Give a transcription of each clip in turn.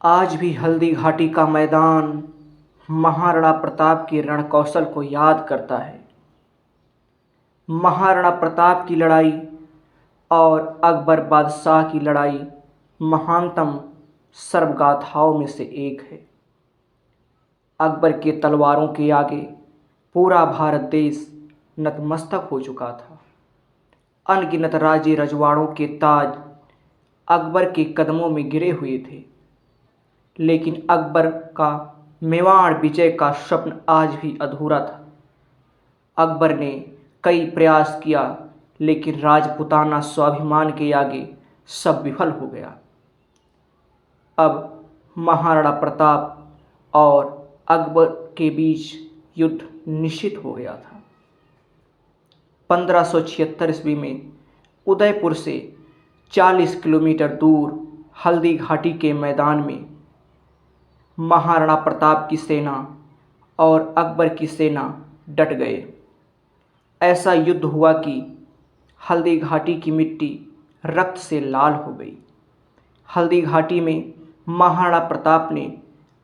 आज भी हल्दी घाटी का मैदान महाराणा प्रताप के रणकौशल को याद करता है। महाराणा प्रताप की लड़ाई और अकबर बादशाह की लड़ाई महानतम सर्वगाथाओं में से एक है। अकबर के तलवारों के आगे पूरा भारत देश नतमस्तक हो चुका था। अनगिनत राजे रजवाड़ों के ताज अकबर के कदमों में गिरे हुए थे, लेकिन अकबर का मेवाड़ विजय का स्वप्न आज भी अधूरा था। अकबर ने कई प्रयास किया, लेकिन राजपूताना स्वाभिमान के आगे सब विफल हो गया। अब महाराणा प्रताप और अकबर के बीच युद्ध निश्चित हो गया था। 1576 ईस्वी में उदयपुर से 40 किलोमीटर दूर हल्दी घाटी के मैदान में महाराणा प्रताप की सेना और अकबर की सेना डट गए। ऐसा युद्ध हुआ कि हल्दी घाटी की मिट्टी रक्त से लाल हो गई। हल्दी घाटी में महाराणा प्रताप ने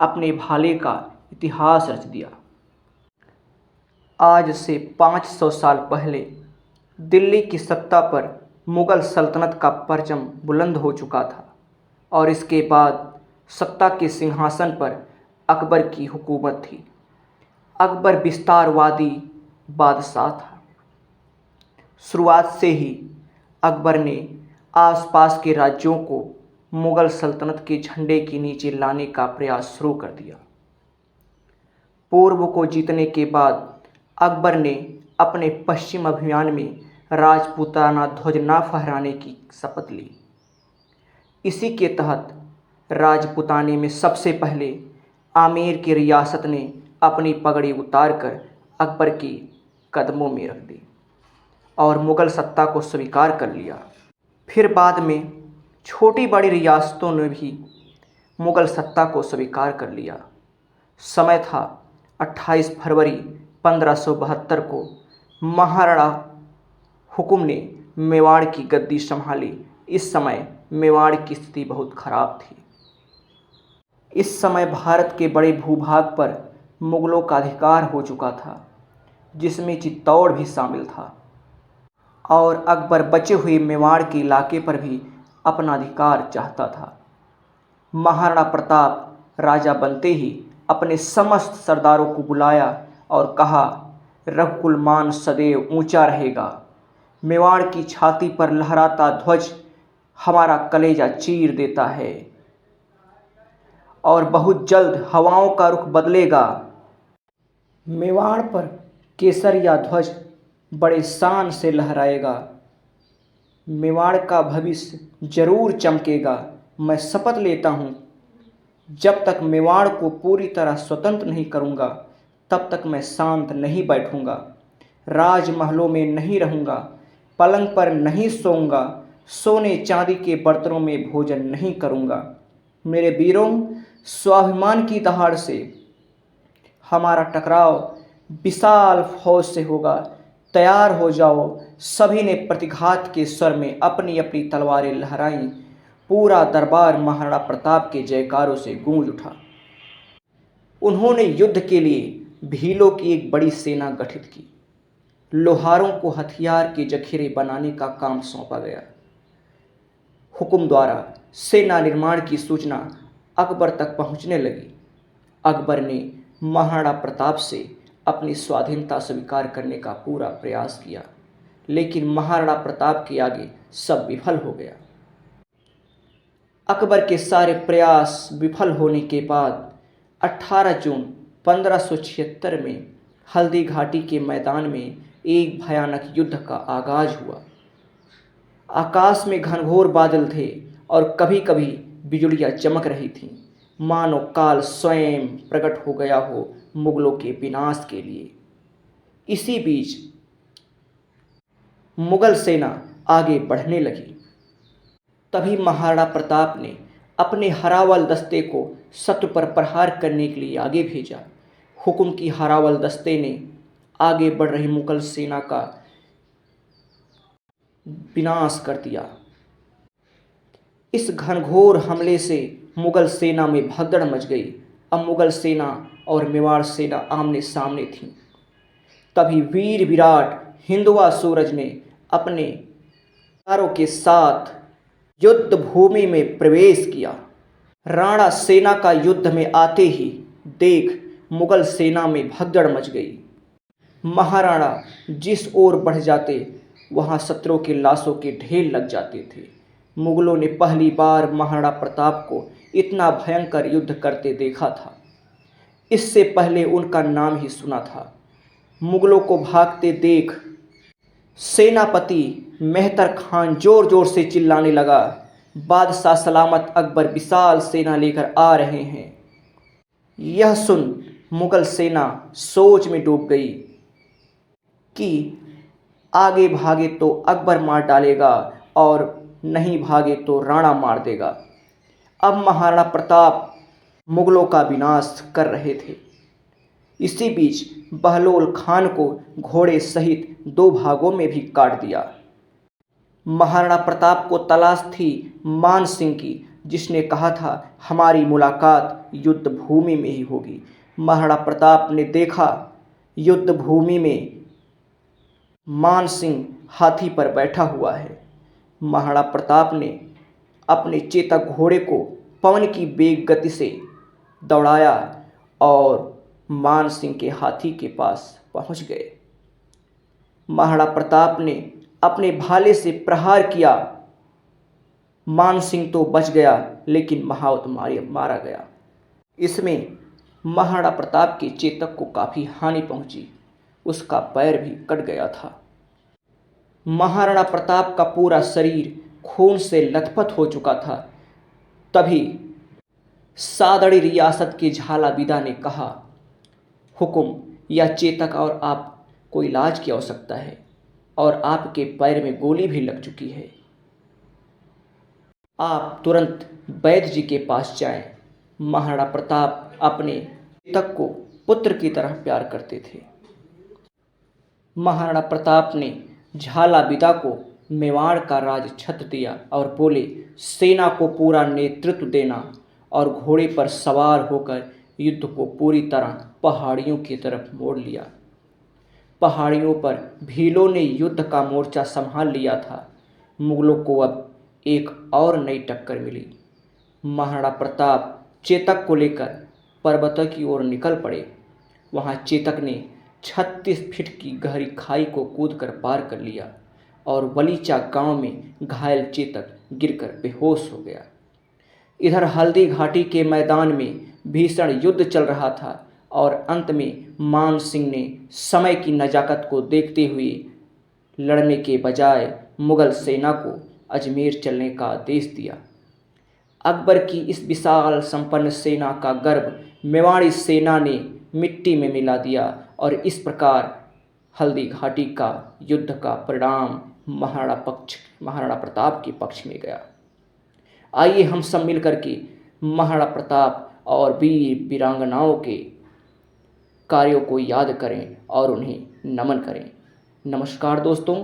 अपने भाले का इतिहास रच दिया। आज से 500 साल पहले दिल्ली की सत्ता पर मुग़ल सल्तनत का परचम बुलंद हो चुका था और इसके बाद सत्ता के सिंहासन पर अकबर की हुकूमत थी। अकबर विस्तारवादी बादशाह था। शुरुआत से ही अकबर ने आसपास के राज्यों को मुग़ल सल्तनत के झंडे के नीचे लाने का प्रयास शुरू कर दिया। पूर्व को जीतने के बाद अकबर ने अपने पश्चिम अभियान में राजपूताना ध्वज न फहराने की शपथ ली। इसी के तहत राजपूताने में सबसे पहले आमेर की रियासत ने अपनी पगड़ी उतारकर अकबर के कदमों में रख दी और मुग़ल सत्ता को स्वीकार कर लिया। फिर बाद में छोटी बड़ी रियासतों ने भी मुग़ल सत्ता को स्वीकार कर लिया। समय था 28 फरवरी 1572 को महाराणा हुकुम ने मेवाड़ की गद्दी संभाली। इस समय मेवाड़ की स्थिति बहुत खराब थी। इस समय भारत के बड़े भूभाग पर मुग़लों का अधिकार हो चुका था, जिसमें चित्तौड़ भी शामिल था, और अकबर बचे हुए मेवाड़ के इलाके पर भी अपना अधिकार चाहता था। महाराणा प्रताप राजा बनते ही अपने समस्त सरदारों को बुलाया और कहा, रघुकुल मान सदैव ऊंचा रहेगा। मेवाड़ की छाती पर लहराता ध्वज हमारा कलेजा चीर देता है और बहुत जल्द हवाओं का रुख बदलेगा। मेवाड़ पर केसरिया ध्वज बड़े शान से लहराएगा। मेवाड़ का भविष्य जरूर चमकेगा। मैं शपथ लेता हूँ, जब तक मेवाड़ को पूरी तरह स्वतंत्र नहीं करूँगा, तब तक मैं शांत नहीं बैठूँगा। राजमहलों में नहीं रहूँगा, पलंग पर नहीं सोऊंगा, सोने चांदी के बर्तनों में भोजन नहीं करूँगा। मेरे वीरों, स्वाभिमान की दहाड़ से हमारा टकराव विशाल फौज से होगा। तैयार हो जाओ। सभी ने प्रतिघात के स्वर में अपनी अपनी तलवारें लहराईं। पूरा दरबार महाराणा प्रताप के जयकारों से गूंज उठा। उन्होंने युद्ध के लिए भीलों की एक बड़ी सेना गठित की। लोहारों को हथियार के जखीरे बनाने का काम सौंपा गया। हुक्म द्वारा सेना निर्माण की सूचना अकबर तक पहुंचने लगी। अकबर ने महाराणा प्रताप से अपनी स्वाधीनता स्वीकार करने का पूरा प्रयास किया, लेकिन महाराणा प्रताप के आगे सब विफल हो गया। अकबर के सारे प्रयास विफल होने के बाद 18 जून 1576 में हल्दी घाटी के मैदान में एक भयानक युद्ध का आगाज हुआ। आकाश में घनघोर बादल थे और कभी कभी बिजलियां चमक रही थीं, मानो काल स्वयं प्रकट हो गया हो मुगलों के विनाश के लिए। इसी बीच मुगल सेना आगे बढ़ने लगी। तभी महाराणा प्रताप ने अपने हरावल दस्ते को शत्रु पर प्रहार करने के लिए आगे भेजा। हुक्म की हरावल दस्ते ने आगे बढ़ रही मुगल सेना का विनाश कर दिया। इस घनघोर हमले से मुगल सेना में भगदड़ मच गई। अब मुगल सेना और मेवाड़ सेना आमने सामने थीं। तभी वीर विराट हिंदुआ सूरज ने अपने हथियारों के साथ युद्ध भूमि में प्रवेश किया। राणा सेना का युद्ध में आते ही देख मुगल सेना में भगदड़ मच गई। महाराणा जिस ओर बढ़ जाते वहां शत्रुओं की लाशों के ढेर लग जाते थे। मुगलों ने पहली बार महाराणा प्रताप को इतना भयंकर युद्ध करते देखा था। इससे पहले उनका नाम ही सुना था। मुगलों को भागते देख सेनापति मेहतर खान जोर जोर से चिल्लाने लगा, बादशाह सलामत अकबर विशाल सेना लेकर आ रहे हैं। यह सुन मुगल सेना सोच में डूब गई कि आगे भागे तो अकबर मार डालेगा और नहीं भागे तो राणा मार देगा। अब महाराणा प्रताप मुगलों का विनाश कर रहे थे। इसी बीच बहलोल खान को घोड़े सहित 2 भागों में भी काट दिया। महाराणा प्रताप को तलाश थी मान सिंह की, जिसने कहा था हमारी मुलाकात युद्ध भूमि में ही होगी। महाराणा प्रताप ने देखा युद्ध भूमि में मान सिंह हाथी पर बैठा हुआ है। महाराणा प्रताप ने अपने चेतक घोड़े को पवन की वेग गति से दौड़ाया और मान सिंह के हाथी के पास पहुंच गए। महाराणा प्रताप ने अपने भाले से प्रहार किया। मान सिंह तो बच गया लेकिन महावत मारा गया। इसमें महाराणा प्रताप के चेतक को काफ़ी हानि पहुंची। उसका पैर भी कट गया था। महाराणा प्रताप का पूरा शरीर खून से लथपथ हो चुका था। तभी सादड़ी रियासत के झालाविदा ने कहा, हुकुम, यह चेतक और आप को इलाज की आवश्यकता है और आपके पैर में गोली भी लग चुकी है। आप तुरंत वैद्य जी के पास जाएं। महाराणा प्रताप अपने चेतक को पुत्र की तरह प्यार करते थे। महाराणा प्रताप ने झालाविदा को मेवाड़ का राज छत्र दिया और बोले, सेना को पूरा नेतृत्व देना और घोड़े पर सवार होकर युद्ध को पूरी तरह पहाड़ियों की तरफ मोड़ लिया। पहाड़ियों पर भीलों ने युद्ध का मोर्चा संभाल लिया था। मुगलों को अब एक और नई टक्कर मिली। महाराणा प्रताप चेतक को लेकर पर्वतों की ओर निकल पड़े। वहां चेतक ने 36 फीट की गहरी खाई को कूदकर पार कर लिया और वलीचा गांव में घायल चेतक गिरकर बेहोश हो गया। इधर हल्दी घाटी के मैदान में भीषण युद्ध चल रहा था और अंत में मान सिंह ने समय की नजाकत को देखते हुए लड़ने के बजाय मुगल सेना को अजमेर चलने का आदेश दिया। अकबर की इस विशाल संपन्न सेना का गर्व मेवाड़ी सेना ने मिट्टी में मिला दिया और इस प्रकार हल्दी घाटी का युद्ध का परिणाम महाराणा प्रताप के पक्ष में गया। आइए हम सब मिलकर के महाराणा प्रताप और वीर वीरांगनाओं के कार्यों को याद करें और उन्हें नमन करें। नमस्कार दोस्तों।